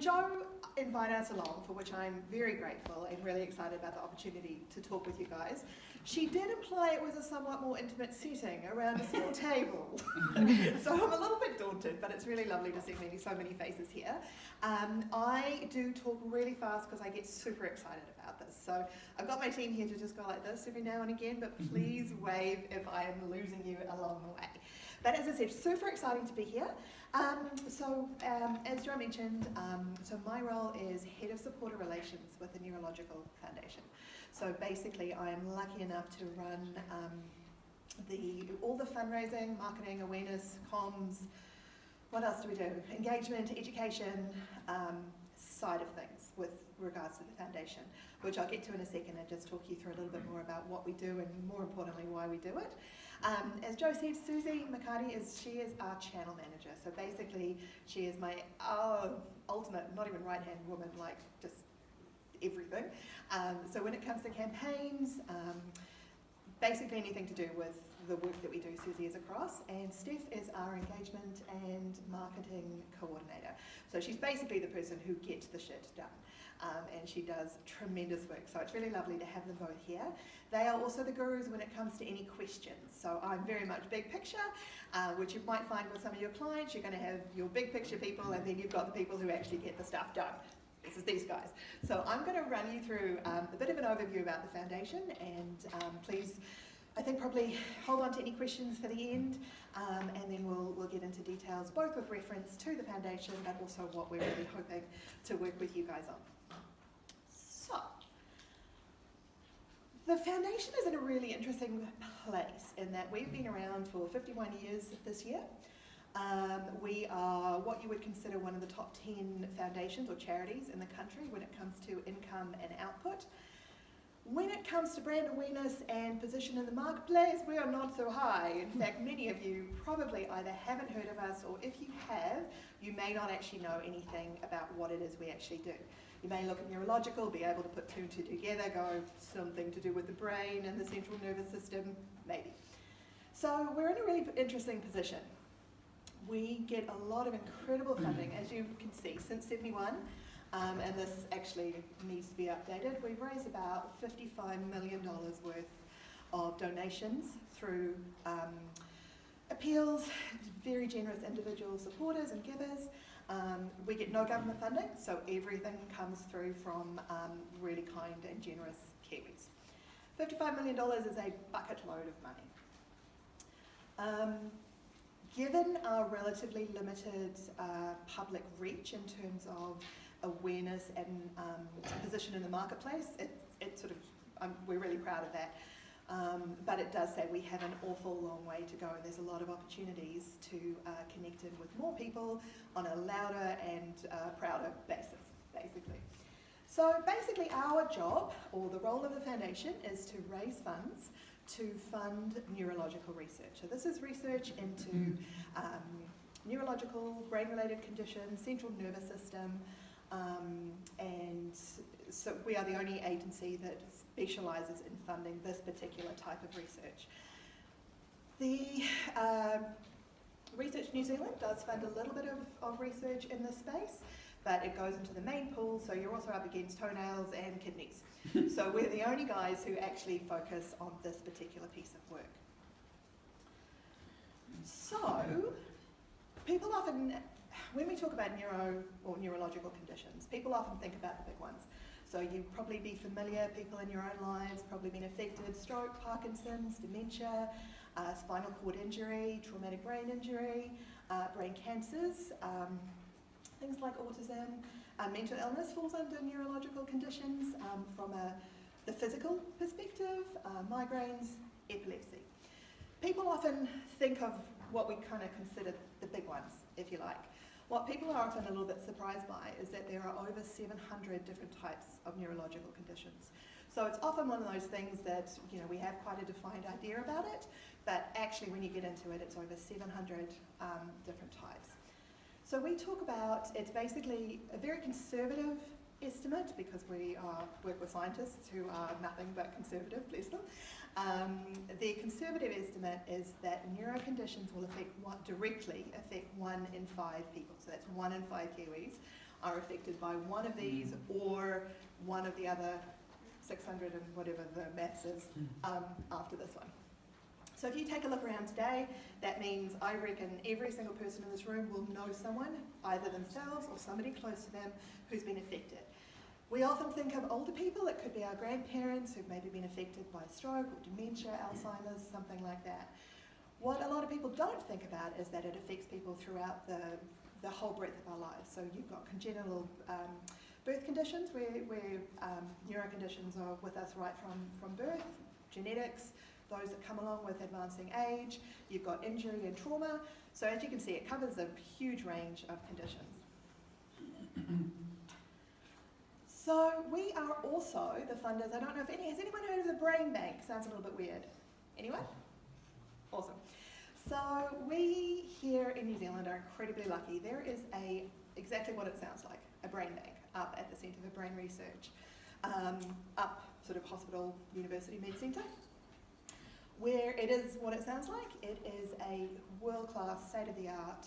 Jo invited us along, for which I'm very grateful and really excited about the opportunity to talk with you guys, she did imply it was a somewhat more intimate setting around a small table. So I'm a little bit daunted, but it's really lovely to see so many faces here. I do talk really fast because I get super excited about this. So I've got my team here to just go like this every now and again, but please wave if I am losing you along the way. But as I said, super exciting to be here. As Jo mentioned, so my role is Head of Supporter Relations with the Neurological Foundation. So basically, I am lucky enough to run all the fundraising, marketing, awareness, comms, what else do we do? Engagement, education side of things with regards to the foundation, which I'll get to in a second and just talk you through a little bit more about what we do and more importantly, why we do it. As Jo said, Susie McCarty is our channel manager. So basically, she is my ultimate, not even right-hand woman, like just everything. So when it comes to campaigns, basically anything to do with the work that we do, Susie is across, and Steph is our engagement and marketing coordinator. So she's basically the person who gets the shit done. And she does tremendous work. So it's really lovely to have them both here. They are also the gurus when it comes to any questions. So I'm very much big picture, which you might find with some of your clients. You're going to have your big picture people, and then you've got the people who actually get the stuff done. This is these guys. So I'm going to run you through a bit of an overview about the foundation, and please, I think probably hold on to any questions for the end, and then we'll get into details, both with reference to the foundation, but also what we're really hoping to work with you guys on. So, the foundation is in a really interesting place in that we've been around for 51 years this year. We are what you would consider one of the top 10 foundations or charities in the country when it comes to income and output. When it comes to brand awareness and position in the marketplace, we are not so high. In fact, many of you probably either haven't heard of us, or if you have, you may not actually know anything about what it is we actually do. You may look at neurological, be able to put two and two together, go something to do with the brain and the central nervous system, maybe. So we're in a really interesting position. We get a lot of incredible funding, as you can see, since 71. And this actually needs to be updated. We've raised about $55 million worth of donations through appeals, very generous individual supporters and givers. We get no government funding, so everything comes through from really kind and generous Kiwis. $55 million is a bucket load of money. Given our relatively limited public reach in terms of awareness and position in the marketplace, we're really proud of that. But it does say we have an awful long way to go, and there's a lot of opportunities to connect in with more people on a louder and prouder basis, basically. So basically our job, or the role of the foundation, is to raise funds to fund neurological research. So this is research into neurological, brain-related conditions, central nervous system, and so we are the only agency that specialises in funding this particular type of research. The Research New Zealand does fund a little bit of research in this space, but it goes into the main pool, so you're also up against toenails and kidneys. So we're the only guys who actually focus on this particular piece of work. So, people often, when we talk about neurological conditions, people often think about the big ones. So you'd probably be familiar, people in your own lives, probably been affected, stroke, Parkinson's, dementia, spinal cord injury, traumatic brain injury, brain cancers, things like autism. Mental illness falls under neurological conditions from the physical perspective, migraines, epilepsy. People often think of what we kind of consider the big ones, if you like. What people are often a little bit surprised by is that there are over 700 different types of neurological conditions. So it's often one of those things that, we have quite a defined idea about it, but actually when you get into it, it's over 700 different types. So we talk about, it's basically a very conservative estimate, because we work with scientists who are nothing but conservative, bless them. The conservative estimate is that neuroconditions will directly affect 1 in 5 people. So that's 1 in 5 Kiwis are affected by one of these or one of the other 600 and whatever the maths is after this one. So if you take a look around today, that means I reckon every single person in this room will know someone, either themselves or somebody close to them, who's been affected. We often think of older people. It could be our grandparents who've maybe been affected by stroke or dementia, Alzheimer's, something like that. What a lot of people don't think about is that it affects people throughout the whole breadth of our lives. So you've got congenital birth conditions where neuro conditions are with us right from birth, genetics, those that come along with advancing age. You've got injury and trauma. So as you can see, it covers a huge range of conditions. So we are also the funders. I don't know if has anyone heard of the Brain Bank? Sounds a little bit weird. Anyone? Awesome. So we here in New Zealand are incredibly lucky. There is exactly what it sounds like, a brain bank up at the Centre for Brain Research, up sort of hospital, university med centre, where it is what it sounds like. It is a world-class, state-of-the-art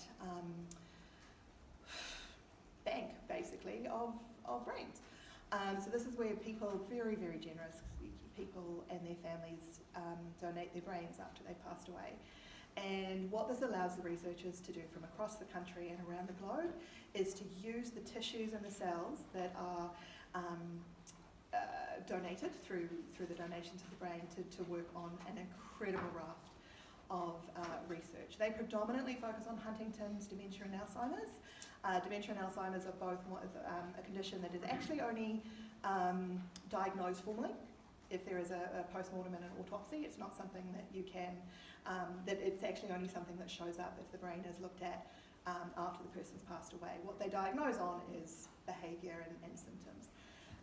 bank, basically, of brains. So this is where people, very, very generous people and their families donate their brains after they've passed away. And what this allows the researchers to do from across the country and around the globe is to use the tissues and the cells that are donated through the donations of the brain to work on an incredible raft of research. They predominantly focus on Huntington's, dementia and Alzheimer's. Dementia and Alzheimer's are both a condition that is actually only diagnosed formally. If there is a post-mortem and an autopsy, it's not something that you can, that it's actually only something that shows up if the brain is looked at after the person's passed away. What they diagnose on is behaviour and symptoms.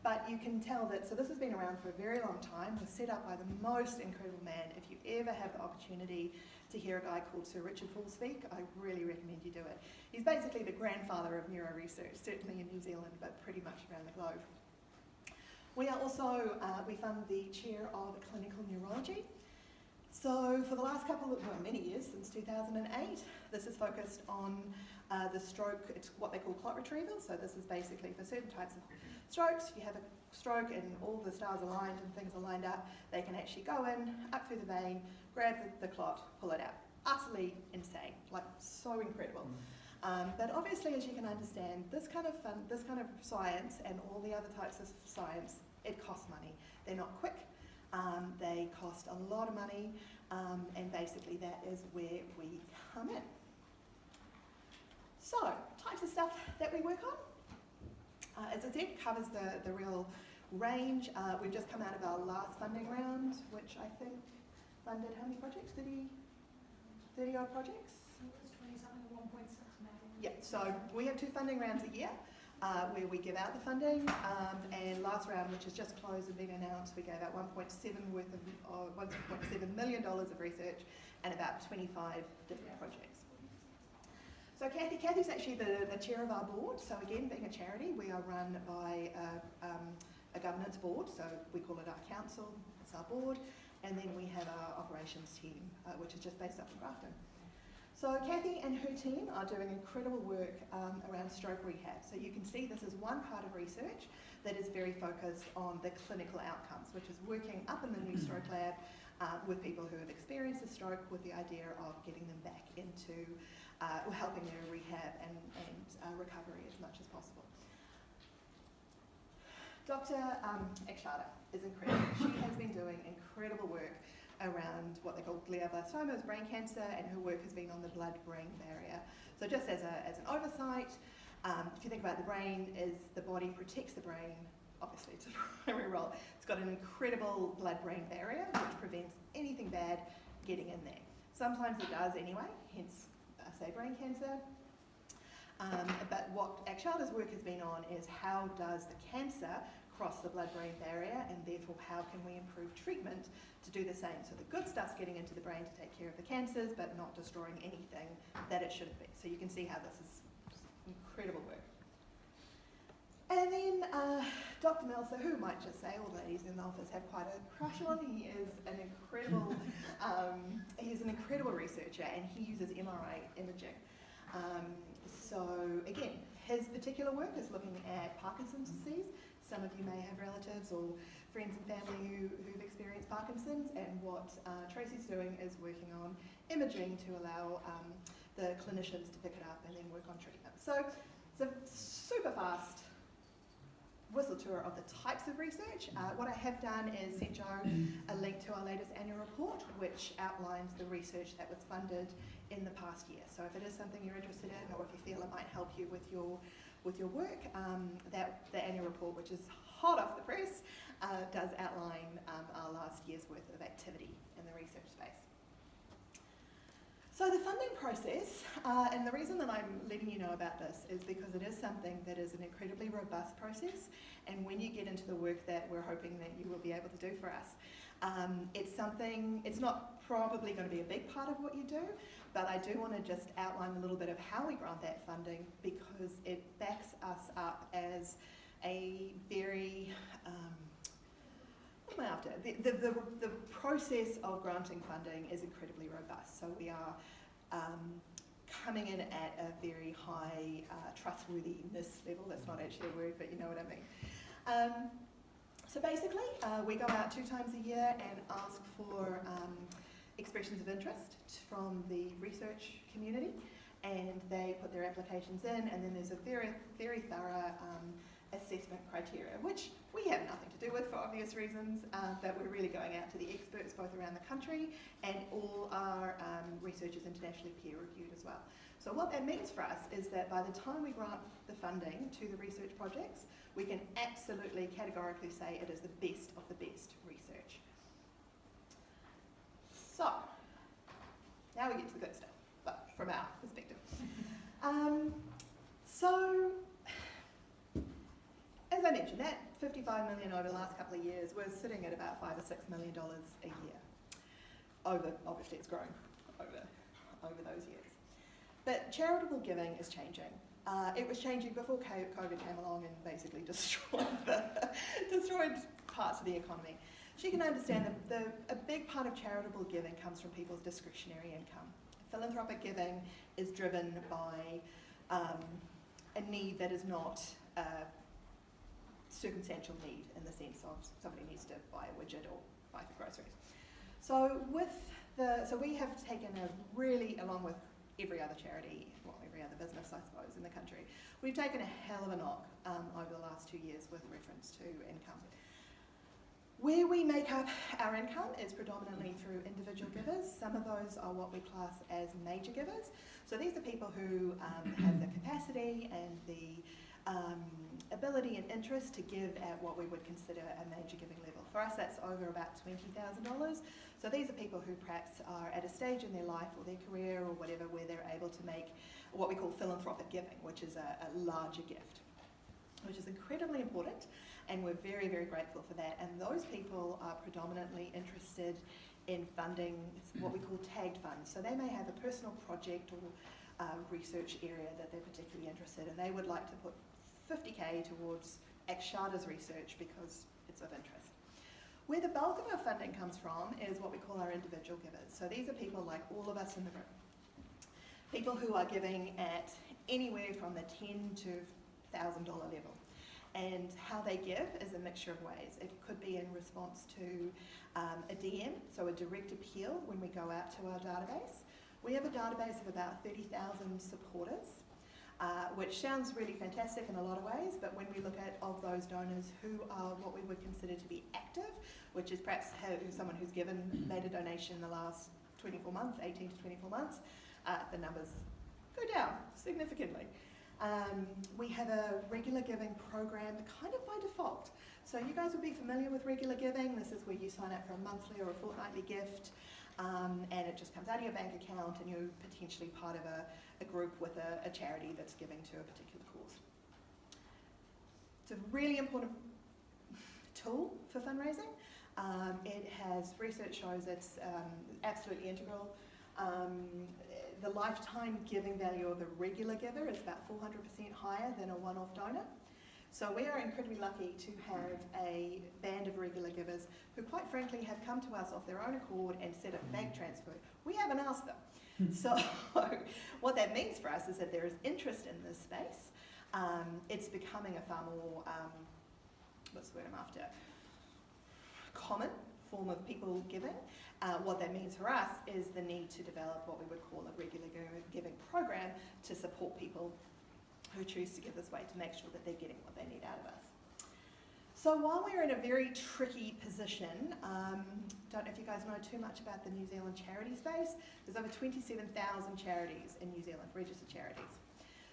But you can tell that, so this has been around for a very long time, was set up by the most incredible man. If you ever have the opportunity to hear a guy called Sir Richard Full speak, I really recommend you do it. He's basically the grandfather of neuro research, certainly in New Zealand, but pretty much around the globe. We are also, we fund the chair of clinical neurology. So for the last many years, since 2008, this is focused on the stroke. It's what they call clot retrieval. So this is basically for certain types of strokes. If you have a stroke and all the stars aligned and things are lined up, they can actually go in, up through the vein, grab the clot, pull it out. Utterly insane, like so incredible. But obviously, as you can understand, this kind of science and all the other types of science, it costs money. They're not quick. They cost a lot of money, and basically that is where we come in. So, types of stuff that we work on. As I said, covers the real range. We've just come out of our last funding round, which I think funded how many projects? 30 odd projects? It was 20-something, 1.6 million. Yeah, so we have 2 funding rounds a year where we give out the funding, and last round, which has just closed and been announced, we gave out $1.7 million of research and about 25 different projects. So Kathy's actually the chair of our board. So again, being a charity, we are run by a governance board, so we call it our council, it's our board, and then we have our operations team, which is just based up in Grafton. So Kathy and her team are doing incredible work around stroke rehab. So you can see this is one part of research that is very focused on the clinical outcomes, which is working up in the new stroke lab with people who have experienced a stroke with the idea of getting them back into helping their rehab and recovery as much as possible. Dr. Ekshada is incredible. She has been doing incredible work around what they call glioblastomas, brain cancer, and her work has been on the blood-brain barrier. So just as an oversight, if you think about the brain, is the body protects the brain. Obviously, it's a primary role. It's got an incredible blood-brain barrier which prevents anything bad getting in there. Sometimes it does anyway, hence, say, brain cancer. But what Akshada's work has been on is how does the cancer cross the blood-brain barrier, and therefore how can we improve treatment to do the same. So the good stuff's getting into the brain to take care of the cancers, but not destroying anything that it shouldn't be. So you can see how this is incredible work. And then Dr. Melser, who might just say all ladies in the office have quite a crush on, he is an incredible, he's an incredible researcher, and he uses MRI imaging. So again, his his particular work is looking at Parkinson's disease. Some of you may have relatives or friends and family who've experienced Parkinson's, and what Tracy's doing is working on imaging to allow the clinicians to pick it up and then work on treatment. So it's a super fast whistle tour of the types of research. What I have done is sent Joe a link to our latest annual report, which outlines the research that was funded in the past year. So if it is something you're interested in, or if you feel it might help you with your work, that the annual report, which is hot off the press, does outline our last year's worth of activity in the research space. So the funding process, and the reason that I'm letting you know about this is because it is something that is an incredibly robust process, and when you get into the work that we're hoping that you will be able to do for us, it's not probably going to be a big part of what you do, but I do want to just outline a little bit of how we grant that funding, because it backs us up as a very, what am I after? The process of granting funding is incredibly robust. So we are coming in at a very high trustworthiness level. That's not actually a word, but you know what I mean. So basically, we go out 2 times a year and ask for expressions of interest from the research community, and they put their applications in, and then there's a very, very thorough assessment criteria, which we have nothing to do with for obvious reasons, but we're really going out to the experts both around the country, and all our research is internationally peer reviewed as well. So what that means for us is that by the time we grant the funding to the research projects, we can absolutely categorically say it is the best of the best research. So, now we get to the good stuff, but from our perspective. So, as I mentioned, that $55 million over the last couple of years was sitting at about $5 or $6 million a year. Obviously it's grown over those years. But charitable giving is changing. It was changing before COVID came along and basically destroyed parts of the economy. So you can understand that a big part of charitable giving comes from people's discretionary income. Philanthropic giving is driven by a need that is not a circumstantial need, in the sense of somebody needs to buy a widget or buy for groceries. So we have taken a really, along with every other charity, well, every other business I suppose in the country, we've taken a hell of a knock over the last 2 years with reference to income. Where we make up our income is predominantly through individual givers. Some of those are what we class as major givers. So these are people who have the capacity and the ability and interest to give at what we would consider a major giving level. For us, that's over about $20,000. So these are people who perhaps are at a stage in their life or their career or whatever where they're able to make what we call philanthropic giving, which is a larger gift, which is incredibly important, and we're very, very grateful for that. And those people are predominantly interested in funding what we call tagged funds. So they may have a personal project or research area that they're particularly interested in. They would like to put $50K towards Akshada's research because it's of interest. Where the bulk of our funding comes from is what we call our individual givers. So these are people like all of us in the room. People who are giving at anywhere from the $10 to $1,000 level. And how they give is a mixture of ways. It could be in response to a DM, so a direct appeal when we go out to our database. We have a database of about 30,000 supporters, which sounds really fantastic in a lot of ways, but when we look at of those donors who are what we would consider to be active, which is perhaps someone who's made a donation in the last 24 months, 18 to 24 months, the numbers go down significantly. We have a regular giving program kind of by default. So you guys will be familiar with regular giving. This is where you sign up for a monthly or a fortnightly gift, and it just comes out of your bank account, and you're potentially part of a group with a charity that's giving to a particular cause. It's a really important tool for fundraising. It has research shows it's absolutely integral. The lifetime giving value of a regular giver is about 400% higher than a one-off donor. So we are incredibly lucky to have a band of regular givers who quite frankly have come to us off their own accord and set up bank transfer. We haven't asked them. So what that means for us is that there is interest in this space. it's becoming a far more, what's the word I'm after, common form of people giving. What that means for us is the need to develop what we would call a regular giving program to support people who choose to give this way, to make sure that they're getting what they need out of us. So while we're in a very tricky position, don't know if you guys know too much about the New Zealand charity space. There's over 27,000 charities in New Zealand, registered charities.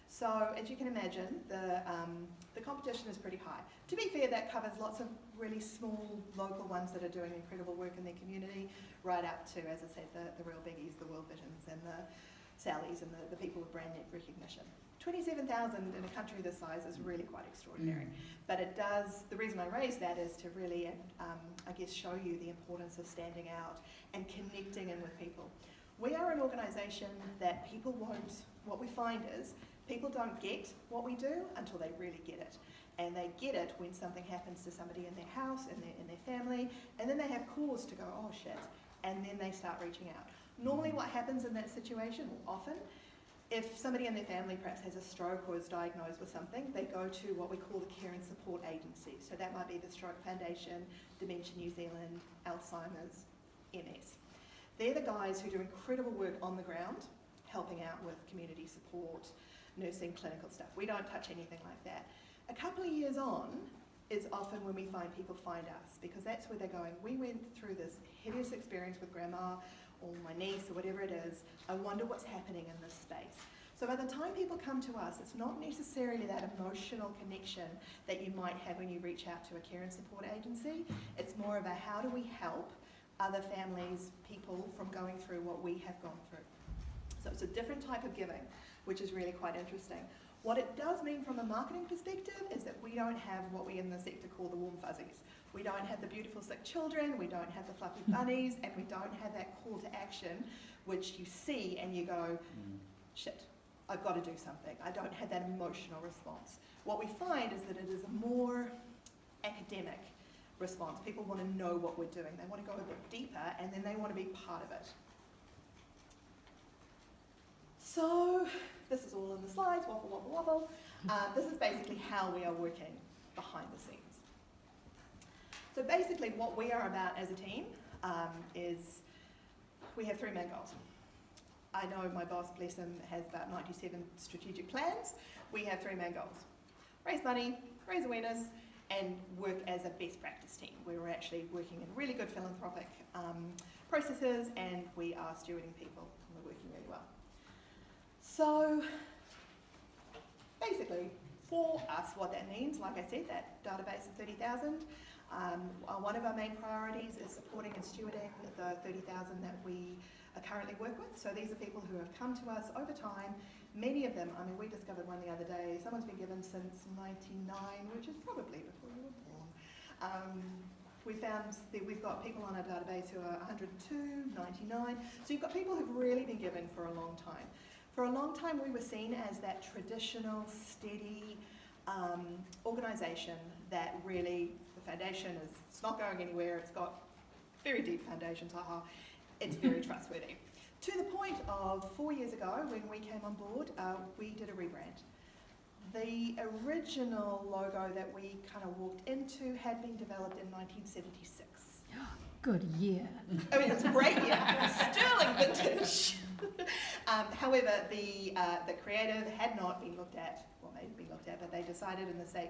So as you can imagine, the competition is pretty high. To be fair, that covers lots of really small local ones that are doing incredible work in their community, right up to, as I said, the real biggies, the World Visions and the Sallies and the people with brand net recognition. 27,000 in a country this size is really quite extraordinary. But it does, the reason I raise that is to really, I guess, show you the importance of standing out and connecting in with people. We are an organisation that people won't, what we find is, people don't get what we do until they really get it. And they get it when something happens to somebody in their house, in their family, and then they have cause to go, oh shit, and then they start reaching out. Normally what happens in that situation, or often, if somebody in their family perhaps has a stroke or is diagnosed with something, they go to what we call the care and support agency. So that might be the Stroke Foundation, Dementia New Zealand, Alzheimer's, MS. They're the guys who do incredible work on the ground, helping out with community support, nursing, clinical stuff. We don't touch anything like that. A couple of years on is often when we find people find us, because that's where they're going, we went through this hideous experience with grandma or my niece or whatever it is, I wonder what's happening in this space. So by the time people come to us, it's not necessarily that emotional connection that you might have when you reach out to a care and support agency. It's more of a how do we help other families, people from going through what we have gone through. So it's a different type of giving, which is really quite interesting. What it does mean from a marketing perspective is that we don't have what we in the sector call the warm fuzzies. We don't have the beautiful sick children, we don't have the fluffy bunnies, and we don't have that call to action which you see and you go, shit, I've got to do something. I don't have that emotional response. What we find is that it is a more academic response. People want to know what we're doing. They want to go a bit deeper and then they want to be part of it. So this is all in the slides, waffle, waffle, waffle. This is basically how we are working behind the scenes. So basically what we are about as a team is we have three main goals. I know my boss, bless him, has about 97 strategic plans. We have three main goals. Raise money, raise awareness, and work as a best practice team. We're actually working in really good philanthropic processes and we are stewarding people and we're working really well. So basically, for us, what that means, like I said, that database of 30,000, one of our main priorities is supporting and stewarding the 30,000 that we currently work with. So these are people who have come to us over time. Many of them, I mean, we discovered one the other day, someone's been given since 99, which is probably before you were born. We found that we've got people on our database who are 102, 99. So you've got people who've really been given for a long time. For a long time, we were seen as that traditional, steady organisation that really, the foundation is, it's not going anywhere, it's got very deep foundations, haha, it's very trustworthy. To the point of 4 years ago, when we came on board, we did a rebrand. The original logo that we kind of walked into had been developed in 1976. Good year. I mean, it's a great year, sterling vintage. However, the creative had not been looked at, well, they'd been looked at, but they decided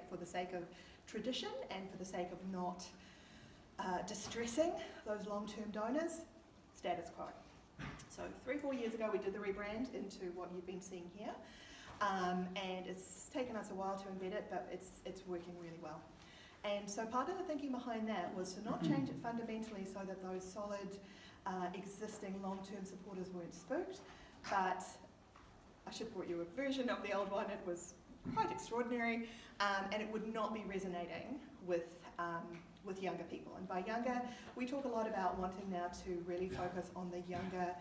for the sake of tradition and for the sake of not distressing those long-term donors, status quo. So 3-4 years ago, we did the rebrand into what you've been seeing here. And it's taken us a while to embed it, but it's working really well. And so part of the thinking behind that was to not change it fundamentally so that those solid existing long-term supporters weren't spooked, but I should have brought you a version of the old one. It was quite extraordinary, and it would not be resonating with younger people. And by younger, we talk a lot about wanting now to really focus on the younger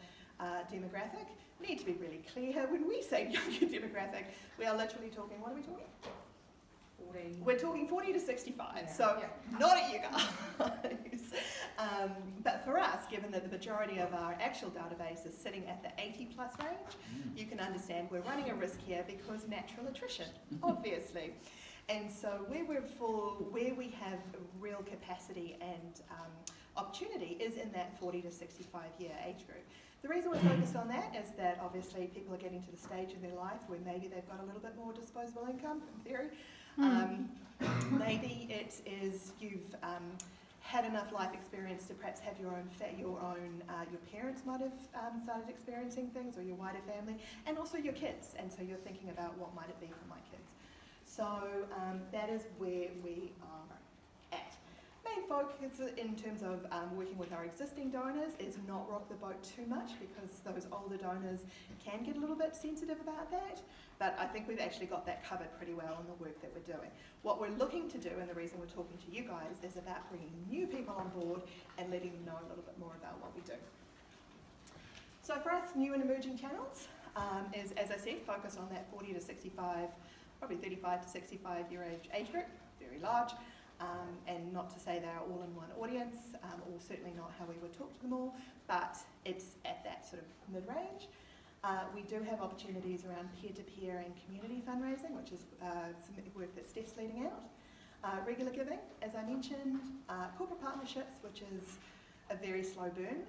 demographic. We need to be really clear. When we say younger demographic, we are literally talking, what are we talking? 15 40. We're talking 40 to 65, Yeah. so Yeah. not at you guys. But for us, given that the majority of our actual database is sitting at the 80 plus range, you can understand we're running a risk here because natural attrition, obviously. And so where we have real capacity and opportunity is in that 40 to 65 year age group. The reason we're focused on that is that obviously people are getting to the stage in their life where maybe they've got a little bit more disposable income, in theory. Maybe it is you've had enough life experience to perhaps have your parents might have started experiencing things, or your wider family, and also your kids. And so you're thinking about what might it be for my kids. So that is where we are at. Main focus in terms of working with our existing donors is not rock the boat too much, because those older donors can get a little bit sensitive about that. But I think we've actually got that covered pretty well in the work that we're doing. What we're looking to do, and the reason we're talking to you guys, is about bringing new people on board and letting them know a little bit more about what we do. So for us, new and emerging channels is, as I said, focus on that 40 to 65, probably 35 to 65 year age group, very large. And not to say they're all in one audience, or certainly not how we would talk to them all, but it's at that sort of mid-range. We do have opportunities around peer-to-peer and community fundraising, which is some work that Steph's leading out. Regular giving, as I mentioned, corporate partnerships, which is a very slow burn.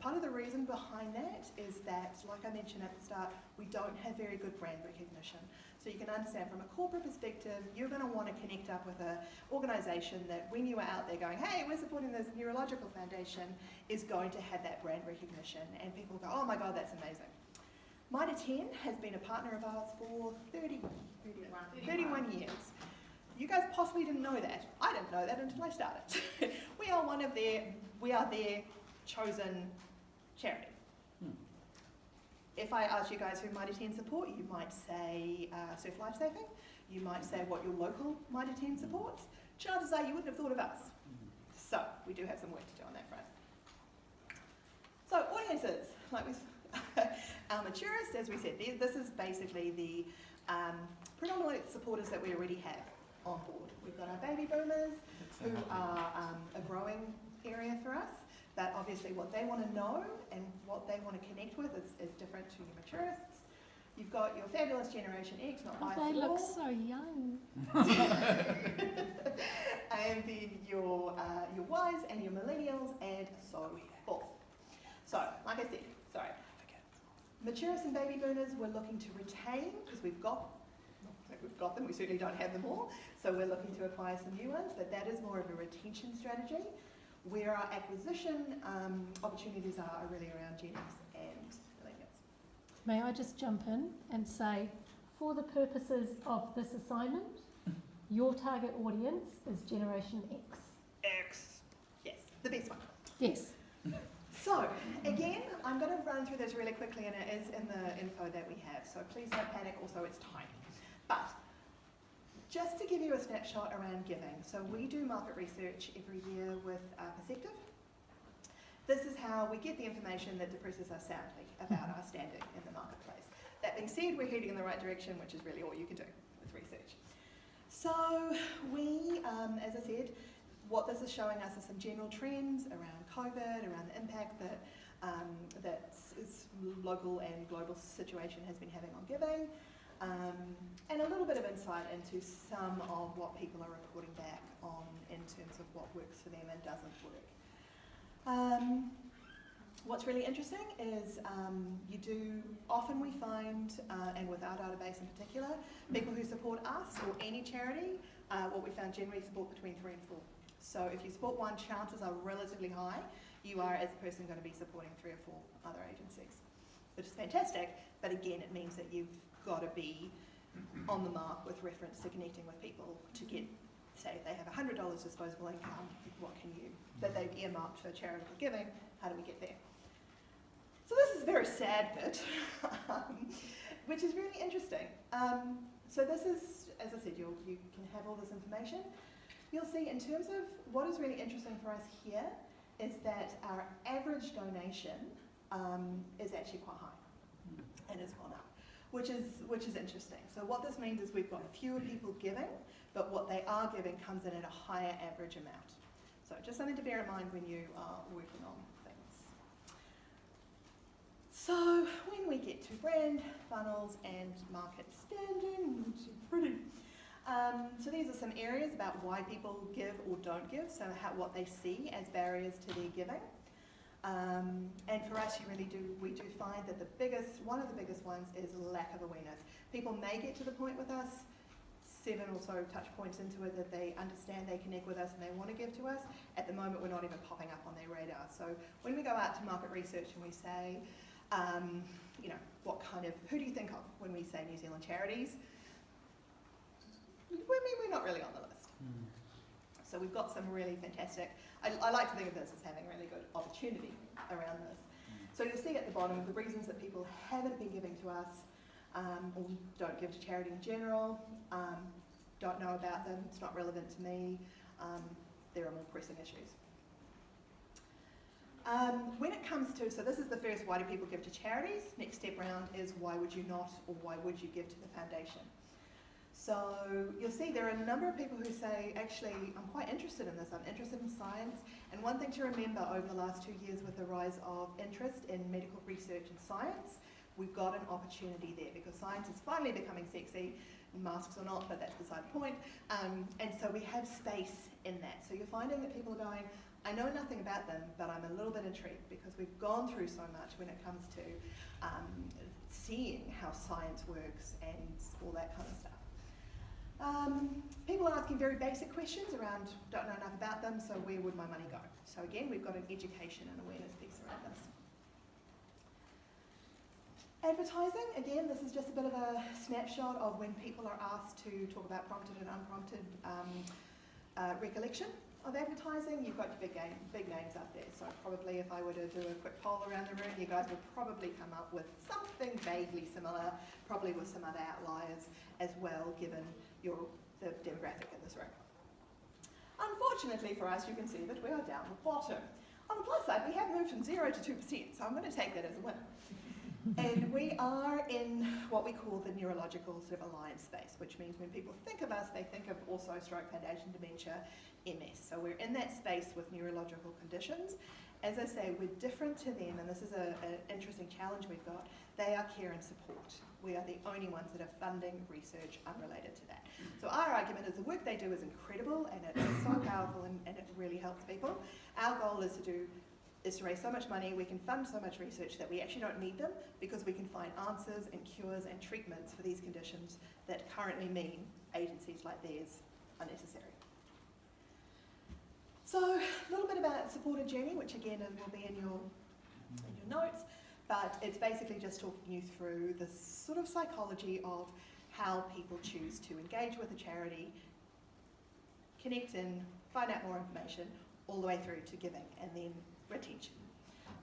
Part of the reason behind that is that, like I mentioned at the start, we don't have very good brand recognition. So you can understand from a corporate perspective, you're going to want to connect up with an organisation that when you are out there going, hey, we're supporting this Neurological Foundation, is going to have that brand recognition. And people go, oh my God, that's amazing. Mitre 10 has been a partner of ours for 31 years. You guys possibly didn't know that. I didn't know that until I started. we are their chosen charity. If I ask you guys who Mitre 10 support, you might say Surf Life Saving. You might say what your local Mitre 10 supports. Chances are you wouldn't have thought of us. So we do have some work to do on that front. So audiences, like we our maturists, as we said, this is basically the predominantly supporters that we already have on board. We've got our baby boomers, who are a growing area for us, but obviously what they want to know and what they want to connect with is different to your maturists. You've got your fabulous Generation X, not by They flaw. look so young. And then your Ys and your millennials and so forth. So, like I said, maturists and baby boomers we're looking to retain, because we've got them, we certainly don't have them all, so we're looking to acquire some new ones, but that is more of a retention strategy. Where our acquisition opportunities are really around Gen X and millennials. May I just jump in and say, for the purposes of this assignment, your target audience is Generation X. Yes, the best one. Yes. So, again, I'm going to run through this really quickly, and it is in the info that we have, so please don't panic, also it's tiny. But just to give you a snapshot around giving, so we do market research every year with Perceptive. This is how we get the information that depresses us soundly about our standing in the marketplace. That being said, we're heading in the right direction, which is really all you can do with research. So we, as I said, what this is showing us is some general trends around COVID, around the impact that local and global situation has been having on giving. And a little bit of insight into some of what people are reporting back on in terms of what works for them and doesn't work. What's really interesting is often we find, and with our database in particular, people who support us or any charity, what we found generally support between 3 and 4. So if you support one, chances are relatively high you are as a person going to be supporting 3 or 4 other agencies, which is fantastic, but again it means that you've got to be on the mark with reference to connecting with people to get, say if they have $100 disposable income, what can you, that they've earmarked for charitable giving, how do we get there? So this is a very sad bit, which is really interesting. So this is, as I said, you can have all this information. You'll see in terms of what is really interesting for us here is that our average donation is actually quite high and has gone up. which is interesting. So what this means is we've got fewer people giving, but what they are giving comes in at a higher average amount. So just something to bear in mind when you are working on things. So when we get to brand, funnels, and market standing, which is pretty. So these are some areas about why people give or don't give, so what they see as barriers to their giving. And for us, we do find that one of the biggest ones is lack of awareness. People may get to the point with us, 7 or so touch points into it, that they understand, they connect with us, and they want to give to us. At the moment, we're not even popping up on their radar. So when we go out to market research and we say, who do you think of when we say New Zealand charities? We're not really on the list. So we've got some really fantastic, I like to think of this as having really good opportunity around this. So you'll see at the bottom the reasons that people haven't been giving to us, or don't give to charity in general, don't know about them, it's not relevant to me, there are more pressing issues. When it comes to, so this is the first, why do people give to charities? Next step round is why would you not, or why would you give to the foundation? So you'll see there are a number of people who say, actually, I'm quite interested in this, I'm interested in science. And one thing to remember over the last 2 years with the rise of interest in medical research and science, we've got an opportunity there because science is finally becoming sexy, masks or not, but that's beside the point. And so we have space in that. So you're finding that people are going, I know nothing about them, but I'm a little bit intrigued because we've gone through so much when it comes to seeing how science works and all that kind of stuff. People are asking very basic questions around, don't know enough about them, so where would my money go? So again, we've got an education and awareness piece around this. Advertising, again, this is just a bit of a snapshot of when people are asked to talk about prompted and unprompted recollection of advertising. You've got your big names up there, so probably if I were to do a quick poll around the room, you guys would probably come up with something vaguely similar, probably with some other outliers as well, given the demographic in this room. Unfortunately for us, you can see that we are down the bottom. On the plus side, we have moved from 0 to 2%, so I'm going to take that as a win. And we are in what we call the neurological sort of alliance space, which means when people think of us, they think of also stroke, foundation, dementia, MS. So we're in that space with neurological conditions. As I say, we're different to them, and this is an interesting challenge we've got. They are care and support. We are the only ones that are funding research unrelated to that. So our argument is the work they do is incredible, and it's so powerful, and it really helps people. Our goal is to raise so much money, we can fund so much research that we actually don't need them because we can find answers and cures and treatments for these conditions that currently mean agencies like theirs are necessary. So a little bit about supported journey, which again will be in your notes, but it's basically just talking you through the sort of psychology of how people choose to engage with a charity, connect in, find out more information, all the way through to giving and then retention.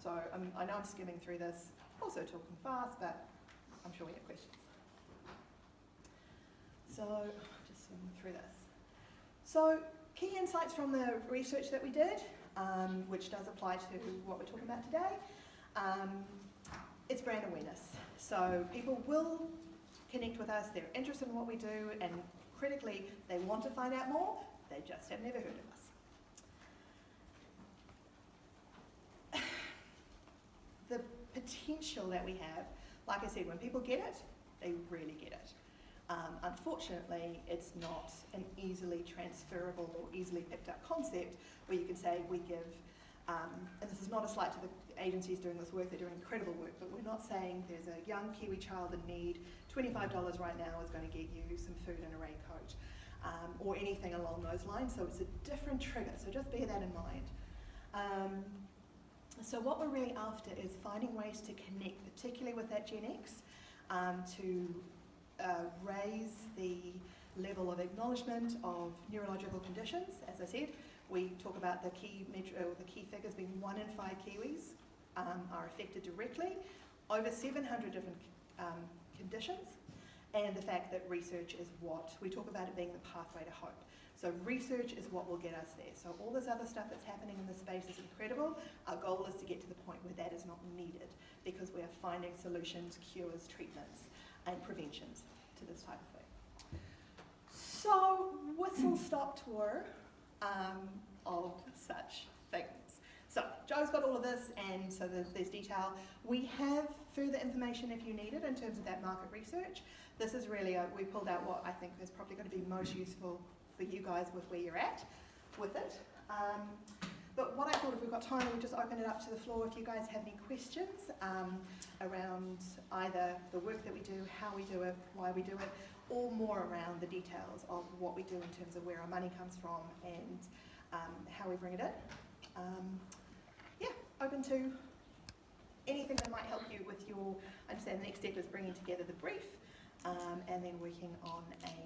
So I know I'm skimming through this, also talking fast, but I'm sure we have questions. So just swimming through this. So key insights from the research that we did, which does apply to what we're talking about today, it's brand awareness. So people will connect with us, they're interested in what we do, and critically, they want to find out more, they just have never heard of us. The potential that we have, like I said, when people get it, they really get it. Unfortunately, it's not an easily transferable or easily picked up concept where you can say we give, and this is not a slight to the agencies doing this work, they're doing incredible work, but we're not saying there's a young Kiwi child in need, $25 right now is going to get you some food and a raincoat, or anything along those lines, so it's a different trigger, so just bear that in mind. So what we're really after is finding ways to connect, particularly with that Gen X, to raise the level of acknowledgement of neurological conditions. As I said, we talk about the key figures being 1 in 5 Kiwis are affected directly, over 700 different conditions, and the fact that research is what, we talk about it being the pathway to hope. So research is what will get us there. So all this other stuff that's happening in this space is incredible. Our goal is to get to the point where that is not needed because we are finding solutions, cures, treatments and preventions to this type of thing. So, whistle-stop tour of such things. So, Joe's got all of this, and so there's detail. We have further information if you need it in terms of that market research. This is really, we pulled out what I think is probably going to be most useful for you guys with where you're at with it. But what I thought, if we've got time, we'll just open it up to the floor if you guys have any questions around either the work that we do, how we do it, why we do it, or more around the details of what we do in terms of where our money comes from and how we bring it in. Yeah, open to anything that might help you with your, I understand the next step is bringing together the brief and then working on a